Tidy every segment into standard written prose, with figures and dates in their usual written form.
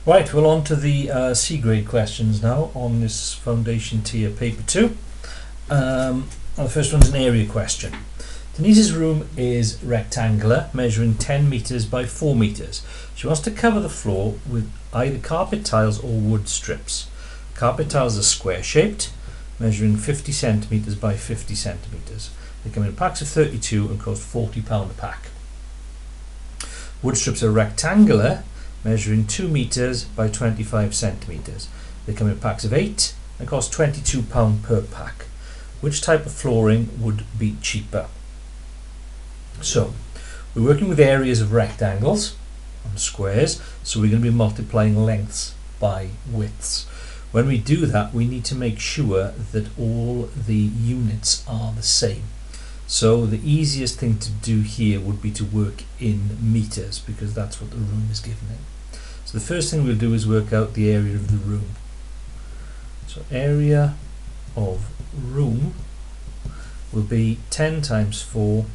Right, we're on to the C grade questions now on this foundation tier paper 2. The first one's an area question. Denise's room is rectangular, measuring 10 metres by 4 metres. She wants to cover the floor with either carpet tiles or wood strips. Carpet tiles are square shaped, measuring 50 centimetres by 50 centimetres. They come in packs of 32 and cost £40 a pack. Wood strips are rectangular, measuring 2 metres by 25 centimetres. They come in packs of 8 and cost £22 per pack. Which type of flooring would be cheaper? So, we're working with areas of rectangles and squares, so we're going to be multiplying lengths by widths. When we do that, we need to make sure that all the units are the same. So the easiest thing to do here would be to work in meters, because that's what the room is given in. So the first thing we'll do is work out the area of the room. So area of room will be 10 times 4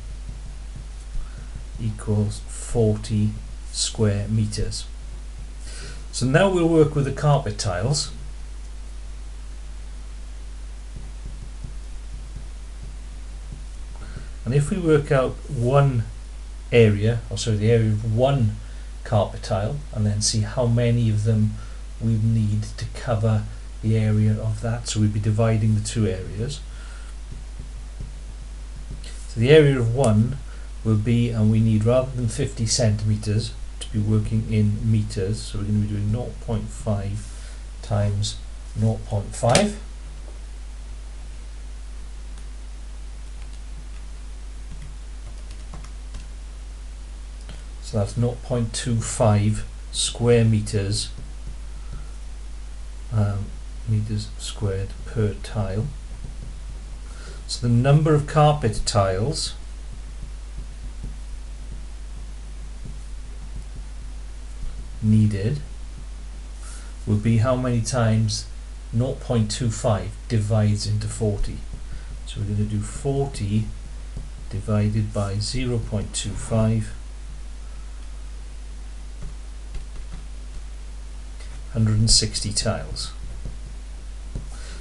equals 40 square meters. So now we'll work with the carpet tiles. And if we work out one area, the area of one carpet tile, and then see how many of them we need to cover the area of that, so we'd be dividing the two areas. So the area of one will be, and we need, rather than 50 centimetres, to be working in meters, so we're going to be doing 0.5 times 0.5. So that's 0.25 square meters, meters squared per tile. So the number of carpet tiles needed will be how many times 0.25 divides into 40. So we're going to do 40 divided by 0.25. 160 tiles.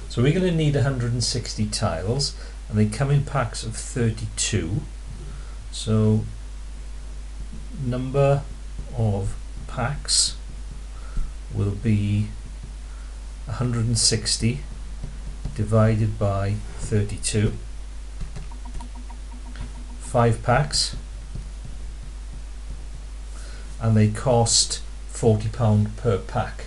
So we're going to need 160 tiles, and they come in packs of 32. So number of packs will be 160 divided by 32. 5 packs, and they cost £40 per pack.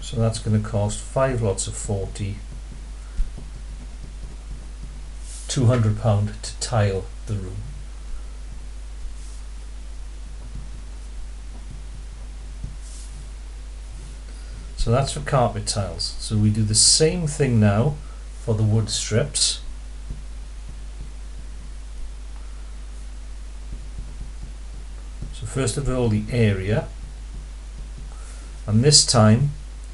So that's going to cost 5 lots of 40, £200 to tile the room. So that's for carpet tiles. So we do the same thing now for the wood strips. So first of all, the area, and this time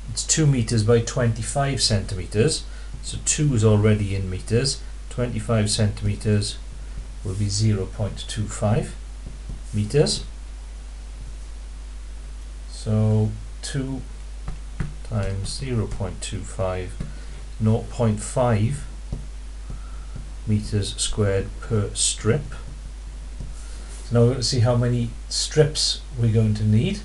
it's 2 meters by 25 centimeters. So 2 is already in meters. 25 centimeters will be 0.25 meters. So 2 times 0.25, 0.5 meters squared per strip. So now we're going to see how many strips we're going to need.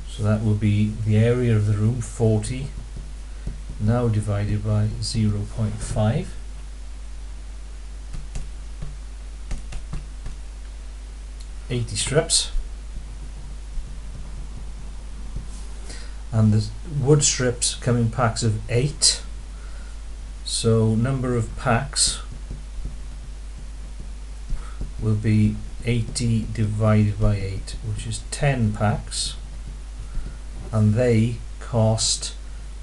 So that will be the area of the room, 40, now divided by 0.5. $80 strips. And the wood strips come in packs of 8. So number of packs will be 80 divided by 8, which is 10 packs. And they cost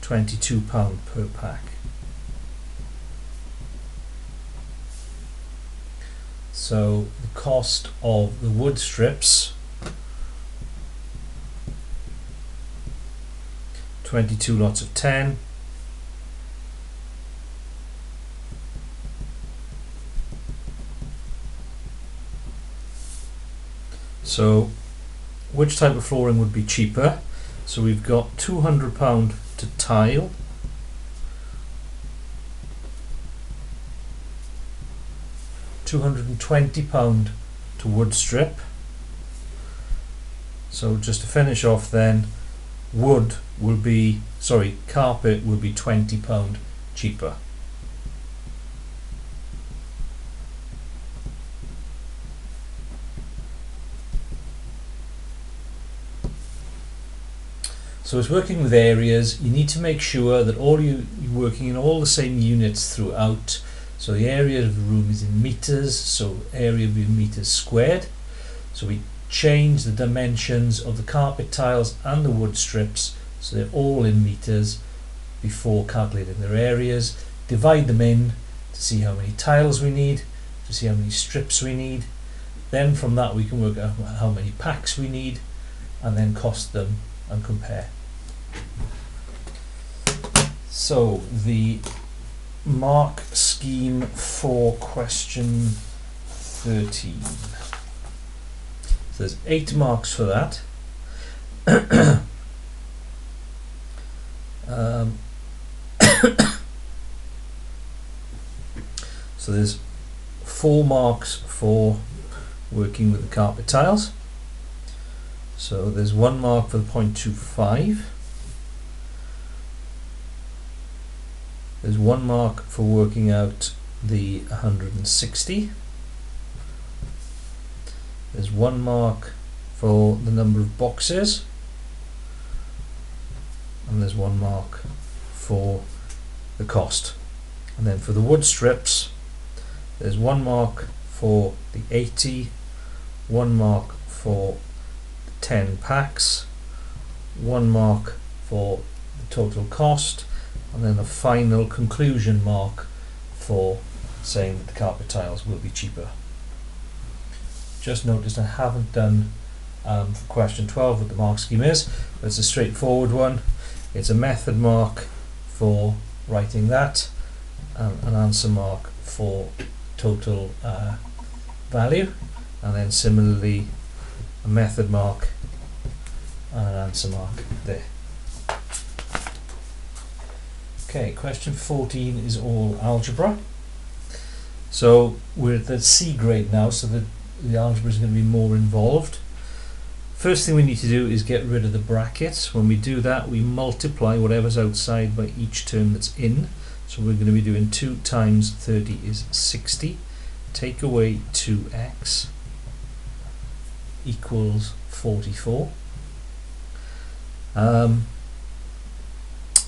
£22 per pack. So the cost of the wood strips 22 lots of 10. So which type of flooring would be cheaper? So we've got £200 to tile, £220 to wood strip. So just to finish off then, carpet will be £20 cheaper. So it's working with areas. You need to make sure that you're working in all the same units throughout. So the area of the room is in meters, so area will be meters squared. So we change the dimensions of the carpet tiles and the wood strips so they're all in meters before calculating their areas. Divide them in to see how many tiles we need, to see how many strips we need. Then from that we can work out how many packs we need and then cost them and compare. So the mark scheme for question 13. So there's 8 marks for that. So there's 4 marks for working with the carpet tiles. So there's 1 mark for the 0.25. There's 1 mark for working out the 160. There's 1 mark for the number of boxes. And there's 1 mark for the cost. And then for the wood strips, there's 1 mark for the 80, 1 mark for 10 packs, 1 mark for the total cost, and then a final conclusion mark for saying that the carpet tiles will be cheaper. Just noticed I haven't done for question 12 what the mark scheme is, but it's a straightforward one. It's a method mark for writing that, and an answer mark for total value, and then similarly a method mark and an answer mark there. Okay, question 14 is all algebra. So we're at the C grade now, so the algebra is going to be more involved. First thing we need to do is get rid of the brackets. When we do that, we multiply whatever's outside by each term that's in. So we're going to be doing 2 times 30 is 60. Take away 2x equals 44.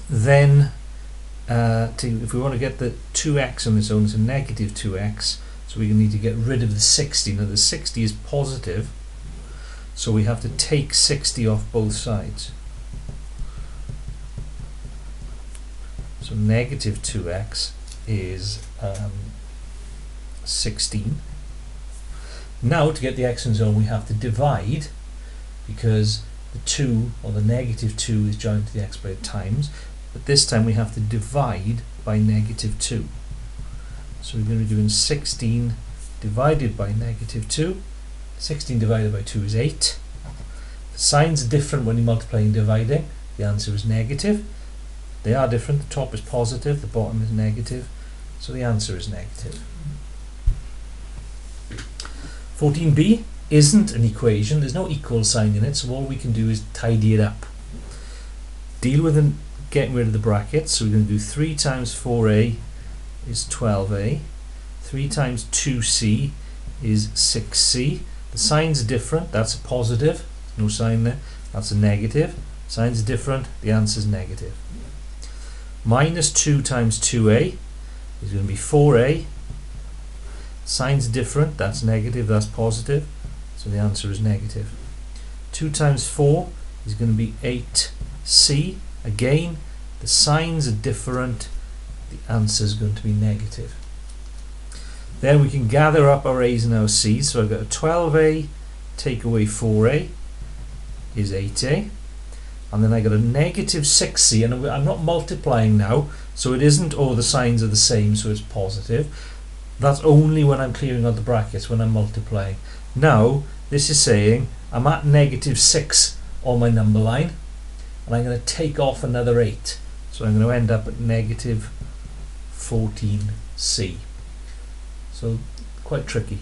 Then if we want to get the 2x on its own, it's a negative 2x, so we need to get rid of the 60. Now the 60 is positive, so we have to take 60 off both sides. So negative 2x is 16. Now to get the x on its own we have to divide, because the 2 or the negative 2 is joined to the x by times, but this time we have to divide by negative 2. So we're going to be doing 16 divided by negative 2. 16 divided by 2 is 8. The signs are different when you multiply and dividing. The answer is negative. They are different. The top is positive, the bottom is negative, so the answer is negative. 14b isn't an equation. There's no equal sign in it, so all we can do is tidy it up. Deal with getting rid of the brackets. So we're going to do 3 times 4a is 12a. 3 times 2c is 6c. The signs are different. That's a positive. No sign there. That's a negative. Signs are different. The answer is negative. Minus 2 times 2a is going to be 4a. Signs are different. That's negative. That's positive. So the answer is negative. 2 times 4 is going to be 8c. Again, the signs are different. The answer is going to be negative. Then we can gather up our a's and our c's. So I've got a 12a take away 4a is 8a. and then I got a negative 6c, and I'm not multiplying now, so it isn't, oh, the signs are the same, so it's positive. That's only when I'm clearing out the brackets, when I'm multiplying. Now, this is saying I'm at negative 6 on my number line, and I'm going to take off another 8. So I'm going to end up at negative 14c. So quite tricky.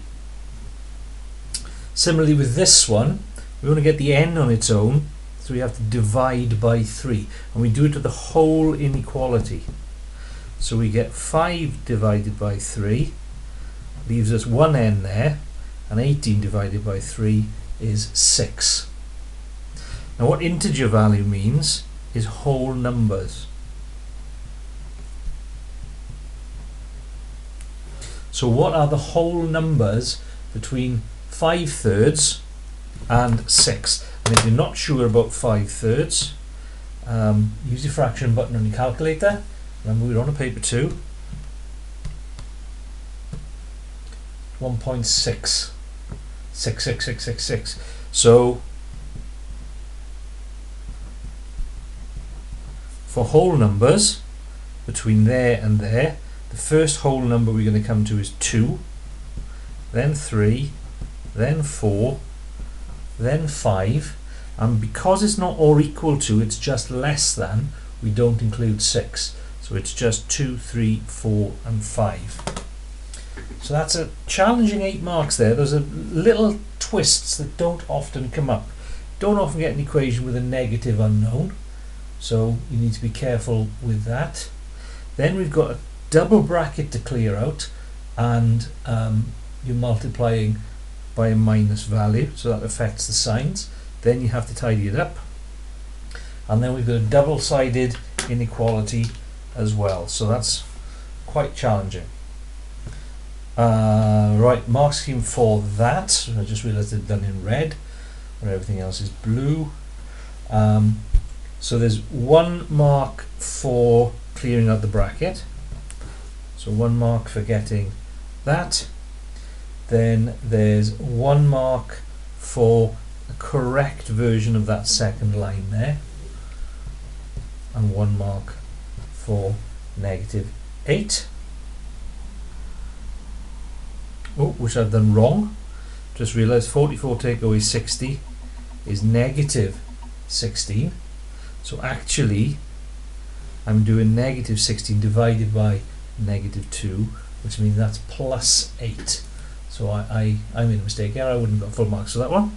Similarly with this one, we want to get the n on its own, so we have to divide by 3. And we do it to the whole inequality. So we get 5 divided by 3, leaves us 1n there, and 18 divided by 3 is 6. Now what integer value means is whole numbers. So what are the whole numbers between 5/3 and 6? And if you're not sure about 5/3, use your fraction button on your calculator. Remember, we're on a paper 2. 1.6. 66666. So for whole numbers between there and there, the first whole number we're going to come to is 2, then 3, then 4, then 5, and because it's not or equal to, it's just less than, we don't include 6. So it's just 2, 3, 4 and 5. So that's a challenging 8 marks there. Those are little twists that don't often come up. Don't often get an equation with a negative unknown, so you need to be careful with that. Then we've got a double bracket to clear out, and you're multiplying by a minus value, so that affects the signs. Then you have to tidy it up. And then we've got a double-sided inequality as well, so that's quite challenging. Right, mark scheme for that. I just realised it's done in red, where everything else is blue. So there's 1 mark for clearing out the bracket. So 1 mark for getting that. Then there's 1 mark for a correct version of that second line there, and 1 mark for negative 8. Oh, which I've done wrong. Just realised 44 take away 60 is negative 16. So actually I'm doing negative 16 divided by negative 2, which means that's plus 8. So I made a mistake here. I wouldn't have got full marks for that one.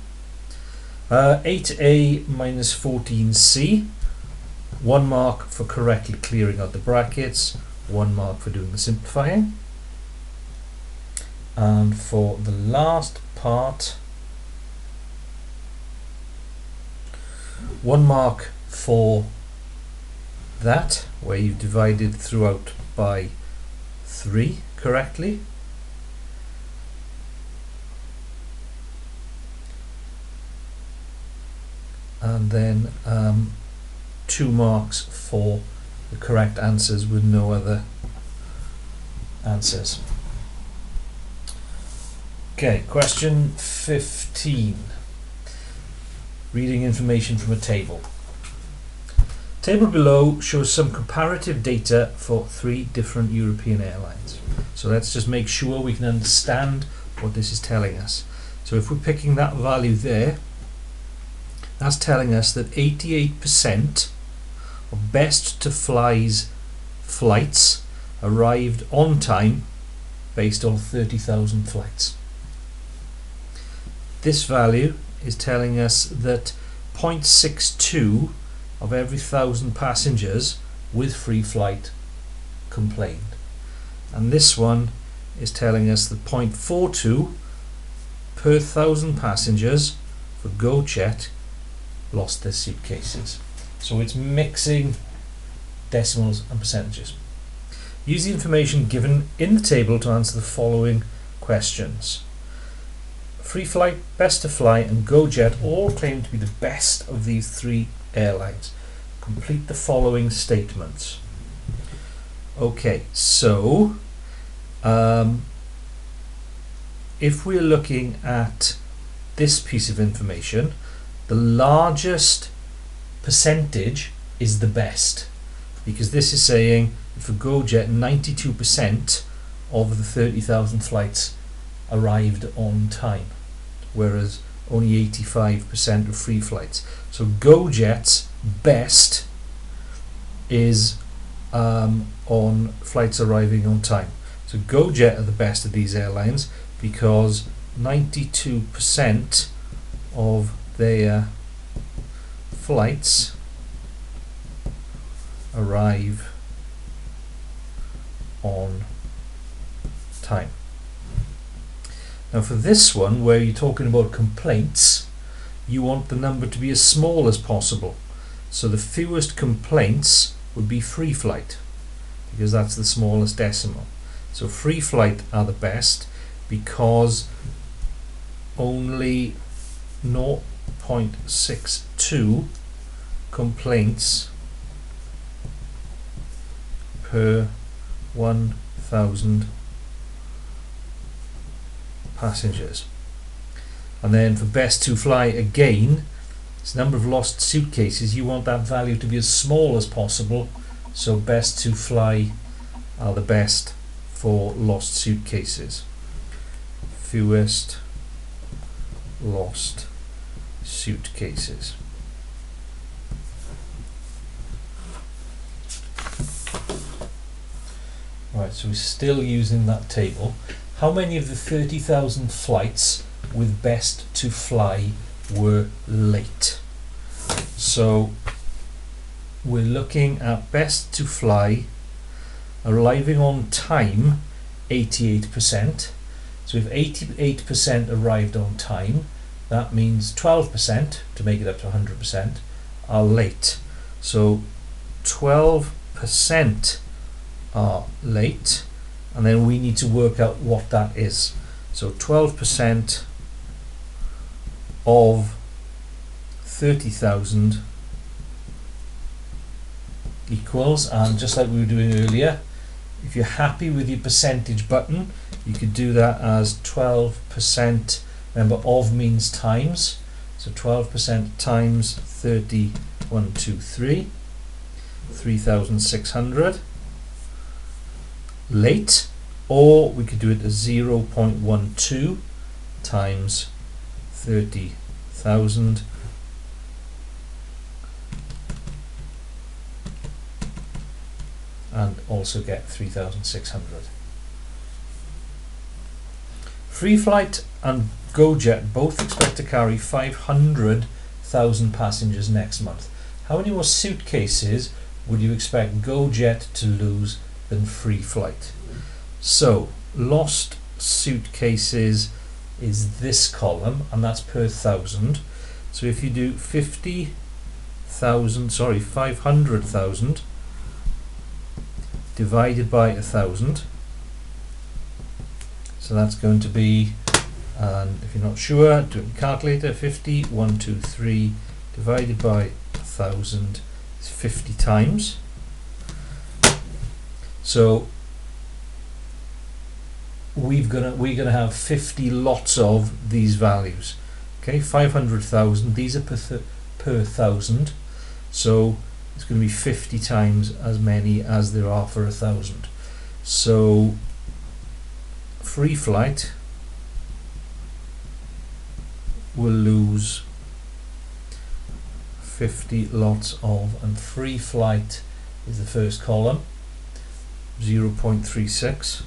8a minus 14c. 1 mark for correctly clearing out the brackets. 1 mark for doing the simplifying. And for the last part, 1 mark for that, where you've divided throughout by 3 correctly. And then 2 marks for the correct answers with no other answers. Okay, question 15. Reading information from a table. Table below shows some comparative data for 3 different European airlines. So let's just make sure we can understand what this is telling us. So if we're picking that value there, that's telling us that 88% of best to fly's flights arrived on time based on 30,000 flights. This value is telling us that 0.62 of every 1,000 passengers with free flight complained. And this one is telling us that 0.42 per 1,000 passengers for GoJet lost their suitcases. So it's mixing decimals and percentages. Use the information given in the table to answer the following questions. Free Flight, Best to Fly and GoJet all claim to be the best of these 3 airlines. Complete the following statements. Okay, so if we're looking at this piece of information, the largest percentage is the best, because this is saying for GoJet 92% of the 30,000 flights arrived on time, whereas only 85% of free flights. So GoJet's best is on flights arriving on time. So GoJet are the best of these airlines because 92% of their flights arrive on time. Now for this one, where you're talking about complaints, you want the number to be as small as possible. So the fewest complaints would be free flight, because that's the smallest decimal. So free flight are the best because only 0.62 complaints per 1,000 passengers. And then for best to fly, again, it's number of lost suitcases. You want that value to be as small as possible, so best to fly are the best for lost suitcases. Fewest lost suitcases. Right, so we're still using that table. How many of the 30,000 flights with best to fly were late? So we're looking at best to fly arriving on time, 88%. So if 88% arrived on time, that means 12%, to make it up to 100%, are late. So 12% are late, and then we need to work out what that is. So 12% of 30,000 equals, and just like we were doing earlier, if you're happy with your percentage button, you could do that as 12%, remember of means times, so 12% times 3,600 late, or we could do it as 0.12 times 30,000 and also get 3,600. Free Flight and GoJet both expect to carry 500,000 passengers next month. How many more suitcases would you expect GoJet to lose than Free Flight? So lost suitcases is this column, and that's per 1,000. So if you do 500,000 divided by 1,000, so that's going to be, and if you're not sure, do it in calculator, 123 divided by 1,000 is 50 times. So we're gonna have 50 lots of these values. Okay, 500,000. These are per 1,000. So it's going to be 50 times as many as there are for 1,000. So Free Flight will lose 50 lots of, and Free Flight is the first column, 0.36.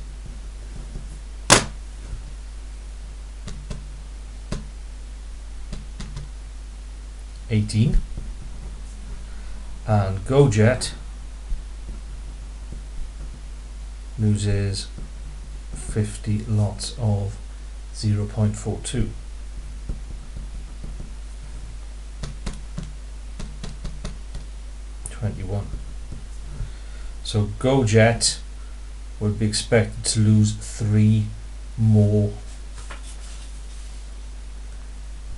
$18, and GoJet loses 50 lots of 0.42. $21. So GoJet would be expected to lose 3 more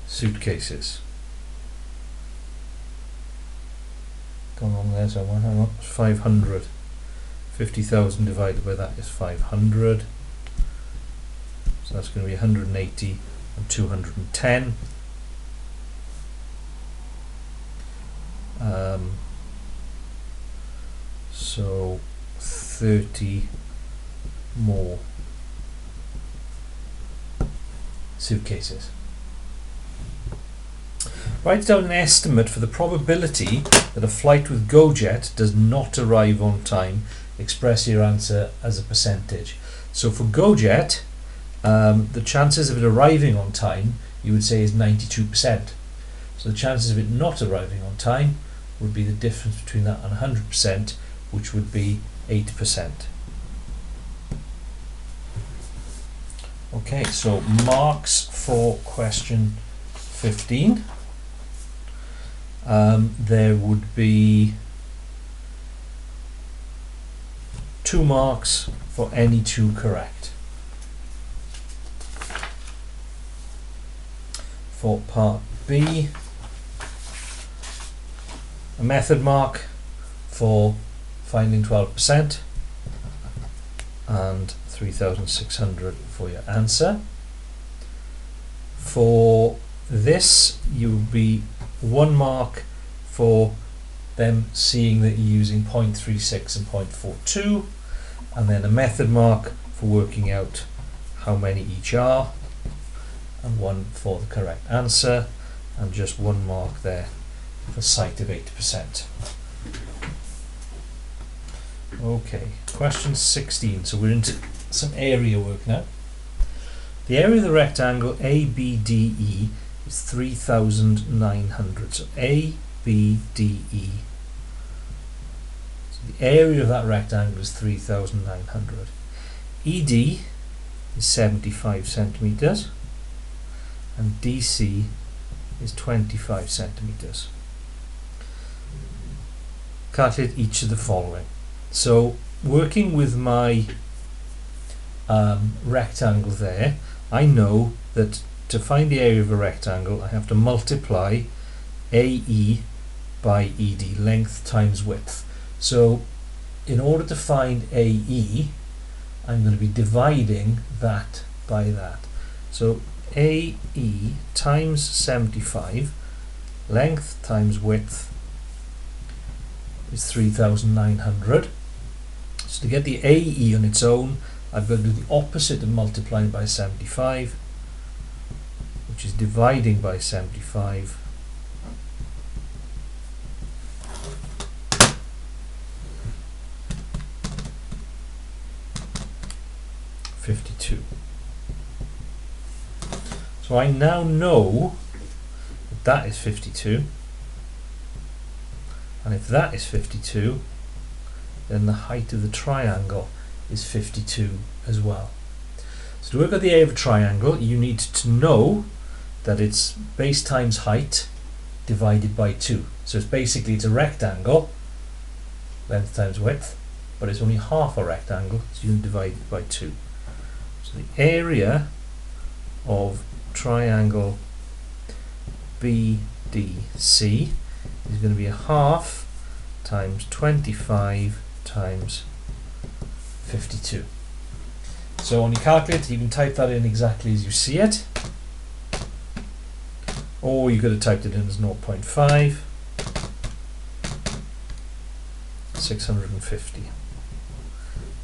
suitcases. Gone wrong there somewhere, hang on. 500. 50,000 divided by that is 500. So that's going to be 180 and 210. So 30 more suitcases. Write down an estimate for the probability that a flight with GoJet does not arrive on time. Express your answer as a percentage. So for GoJet, the chances of it arriving on time, you would say, is 92%. So the chances of it not arriving on time would be the difference between that and 100%, which would be 8%. Okay, so marks for question 15. There would be 2 marks for any 2 correct. For part B, a method mark for finding 12% and 3,600 for your answer. For this, you would be 1 mark for them seeing that you're using 0.36 and 0.42, and then a method mark for working out how many each are, and 1 for the correct answer, and just 1 mark there for sight of 8%. Okay, question 16. So we're into some area work now. The area of the rectangle ABDE is 3,900. So ABDE. So the area of that rectangle is 3,900. ED is 75 centimeters, and DC is 25 centimeters. Calculate each of the following. So working with my rectangle there, I know that to find the area of a rectangle I have to multiply AE by ED, length times width. So in order to find AE, I'm going to be dividing that by that. So AE times 75, length times width, is 3,900. So to get the AE on its own, I've got to do the opposite of multiplying by 75, which is dividing by 75. $52. So I now know that that is 52, and if that is 52, then the height of the triangle is 52 as well. So to work out the area of a triangle, you need to know that it's base times height divided by 2. So it's a rectangle, length times width, but it's only half a rectangle, so you can divide it by 2. So the area of triangle BDC is going to be a half times 25 times 52. So on your calculator you can type that in exactly as you see it, or you could have typed it in as 0.5, 650,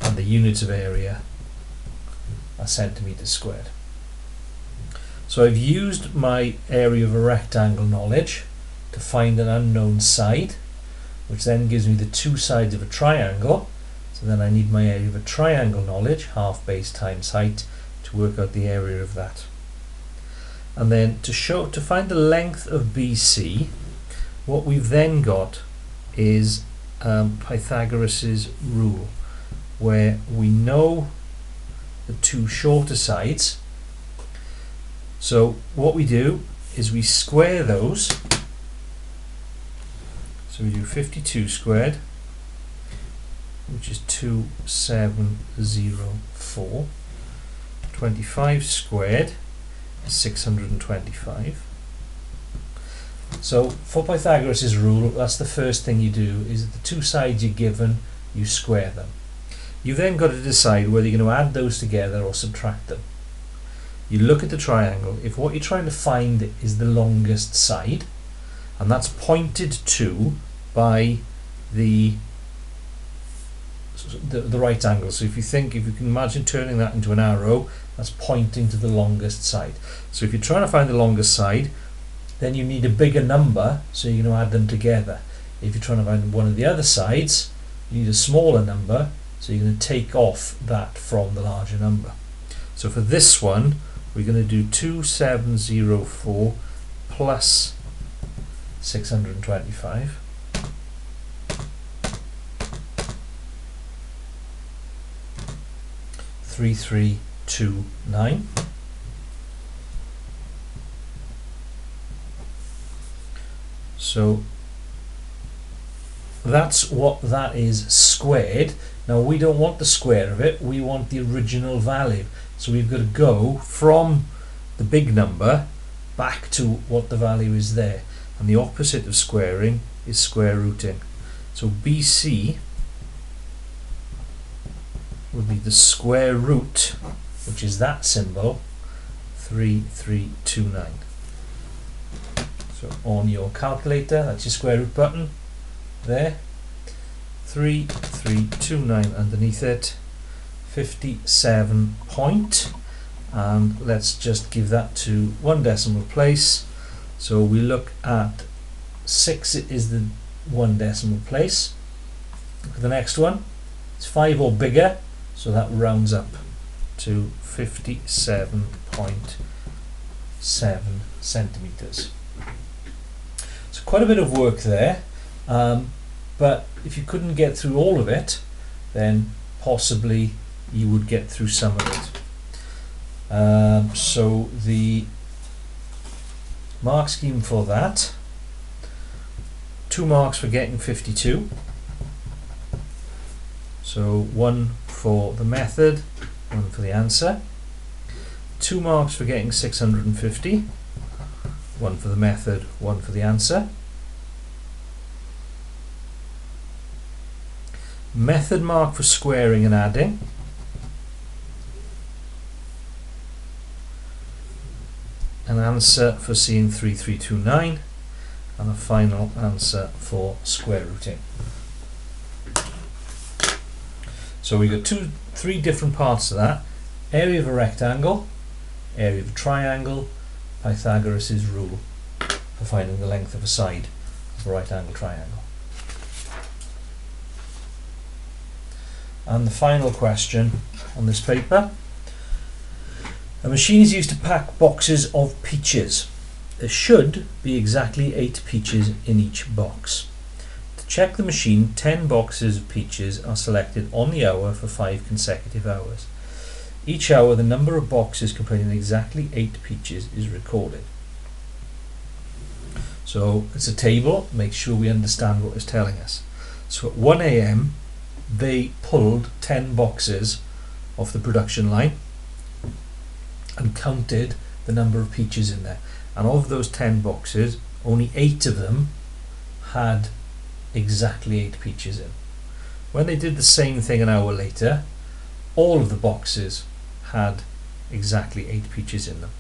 and the units of area are centimeters squared. So I've used my area of a rectangle knowledge to find an unknown side, which then gives me the 2 sides of a triangle. So then I need my area of a triangle knowledge, half base times height, to work out the area of that. And then to find the length of BC, what we've then got is Pythagoras's rule, where we know the 2 shorter sides. So what we do is we square those. So we do 52 squared, which is 2704. 25 squared is 625. So for Pythagoras' rule, that's the first thing you do, is that the 2 sides you're given, you square them. You then got to decide whether you're going to add those together or subtract them. You look at the triangle. If what you're trying to find is the longest side, and that's pointed to by the right angle. So if you can imagine turning that into an arrow, that's pointing to the longest side. So if you're trying to find the longest side, then you need a bigger number, so you're going to add them together. If you're trying to find one of the other sides, you need a smaller number, so you're going to take off that from the larger number. So for this one, we're going to do 2704 plus 625. Three, 3, 2, 9. So that's what that is squared. Now we don't want the square of it, we want the original value. So we've got to go from the big number back to what the value is there. And the opposite of squaring is square rooting. So BC would be the square root, which is that symbol, 3329. So on your calculator, that's your square root button there, 3329 underneath it, 57 point, and let's just give that to one decimal place. So we look at 6 is the one decimal place. Look at the next one, it's 5 or bigger, so that rounds up to 57.7 centimeters. So quite a bit of work there, but if you couldn't get through all of it, then possibly you would get through some of it. So the mark scheme for that, 2 marks for getting 52. So 1 for the method, 1 for the answer. 2 marks for getting 650. 1 for the method, 1 for the answer. Method mark for squaring and adding. An answer for seeing 3329, and a final answer for square rooting. So we've got 3 different parts to that: area of a rectangle, area of a triangle, Pythagoras' rule for finding the length of a side of a right angle triangle. And the final question on this paper: a machine is used to pack boxes of peaches. There should be exactly 8 peaches in each box. To check the machine, 10 boxes of peaches are selected on the hour for 5 consecutive hours. Each hour, the number of boxes containing exactly 8 peaches is recorded. So it's a table, make sure we understand what it's telling us. So at 1 AM, they pulled 10 boxes off the production line and counted the number of peaches in there. And of those 10 boxes, only 8 of them had exactly 8 peaches in. When they did the same thing an hour later, all of the boxes had exactly 8 peaches in them.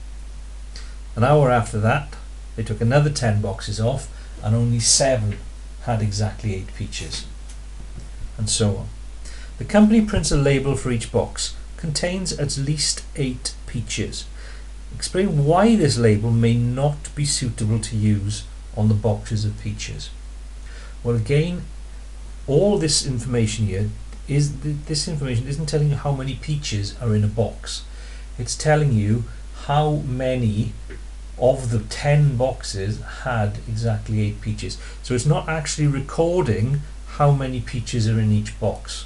An hour after that, they took another 10 boxes off and only 7 had exactly 8 peaches, and so on. The company prints a label for each box, contains at least 8 peaches. Explain why this label may not be suitable to use on the boxes of peaches. Well, again, all this information here this information isn't telling you how many peaches are in a box. It's telling you how many of the 10 boxes had exactly 8 peaches. So it's not actually recording how many peaches are in each box.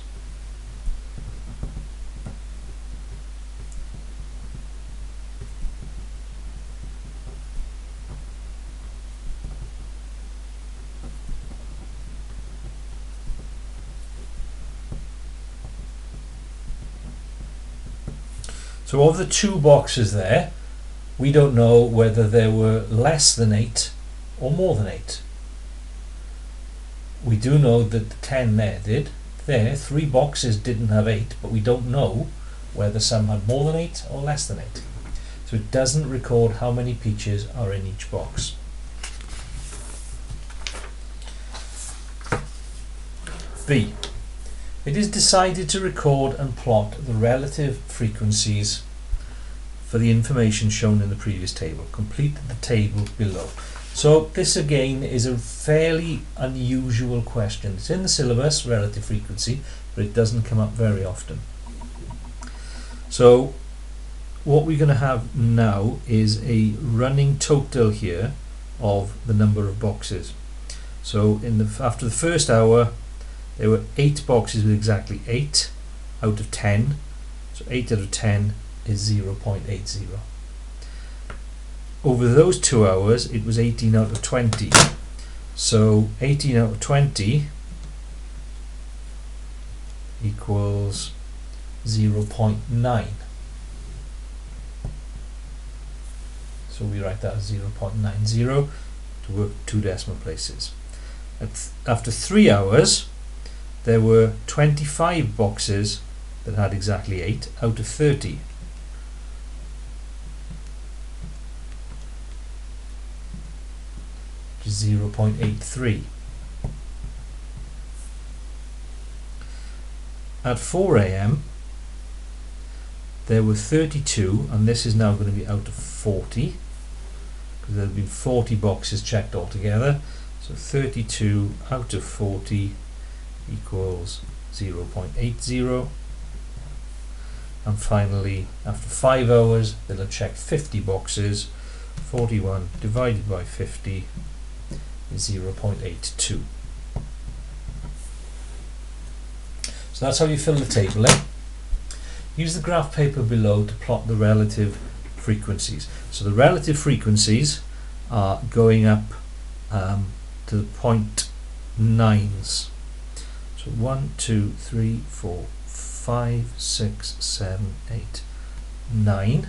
So of the 2 boxes there, we don't know whether there were less than 8 or more than 8. We do know that the 10 there did. There, 3 boxes didn't have 8, but we don't know whether some had more than 8 or less than 8. So it doesn't record how many peaches are in each box. B. It is decided to record and plot the relative frequencies for the information shown in the previous table. Complete the table below. So this again is a fairly unusual question. It's in the syllabus, relative frequency, but it doesn't come up very often. So what we're going to have now is a running total here of the number of boxes. So after the first hour there were 8 boxes with exactly 8 out of 10. So 8 out of 10 is 0.80. Over those 2 hours it was 18 out of 20. So 18 out of 20 equals 0.9. So we write that as 0.90 to work 2 decimal places. After 3 hours there were 25 boxes that had exactly 8 out of 30. Which is 0.83. At 4 AM there were 32, and this is now going to be out of 40 because there have been 40 boxes checked altogether. So 32 out of 40 equals 0.80. And finally, after 5 hours they'll have checked 50 boxes. 41 divided by 50 is 0.82. So that's how you fill the table in. Use the graph paper below to plot the relative frequencies. So the relative frequencies are going up to the 0.9s. So 1, 2, 3, 4, 5, 6, 7, 8, 9.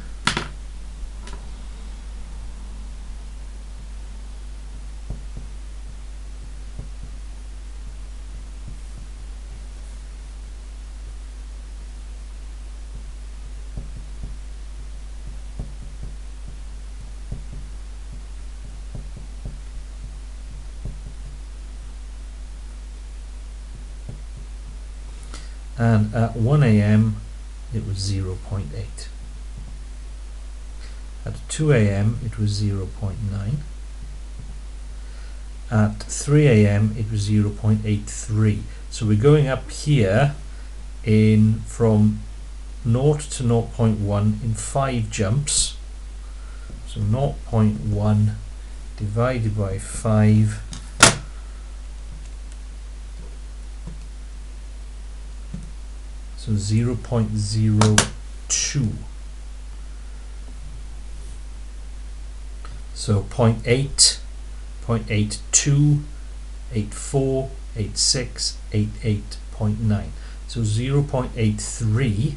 And at 1 AM it was 0.8. At 2 AM it was 0.9. At 3 AM it was 0.83. So we're going up here in from 0 to 0.1 in 5 jumps. So 0.1 divided by 5 so 0.02. So 0.8, 0.82, 84, 86, 88.9. So 0.83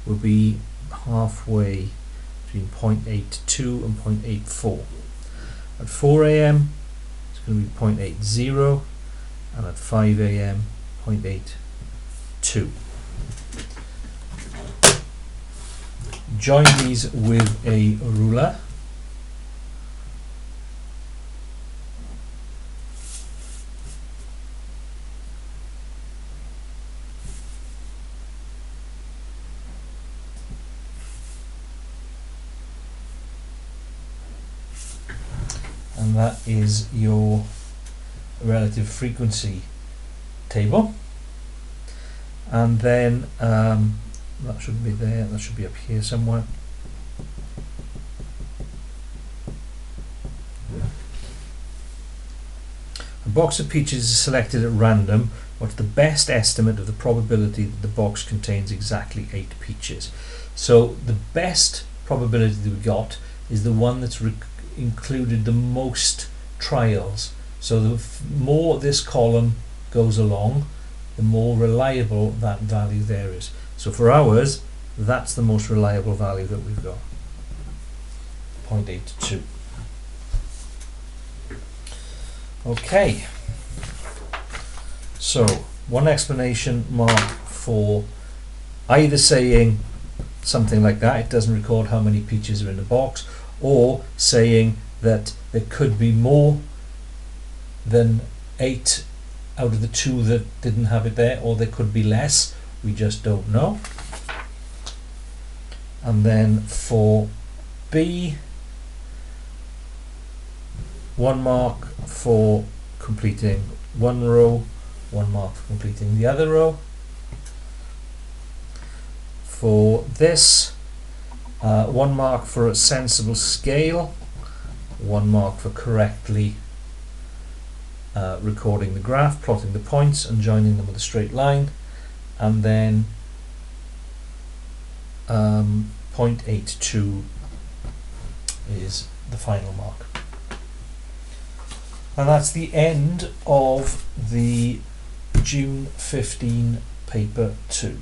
will be halfway between 0.82 and 0.84. At 4 AM it's going to be 0.80, and at 5 AM 0.82. Join these with a ruler. And that is your relative frequency table. And then that should be there, that should be up here somewhere. A box of peaches is selected at random. What's the best estimate of the probability that the box contains exactly 8 peaches? So the best probability that we got is the one that's included the most trials. So the more this column goes along, the more reliable that value there is. So for ours, that's the most reliable value that we've got, 0.82. Okay, so one explanation mark for either saying something like that, it doesn't record how many peaches are in the box, or saying that there could be more than 8 out of the 2 that didn't have it there, or there could be less, we just don't know. And then for B, 1 mark for completing one row, 1 mark for completing the other row. For this, 1 mark for a sensible scale, 1 mark for correctly recording the graph, plotting the points and joining them with a straight line, and then 0.82 is the final mark. And that's the end of the June 15 paper 2.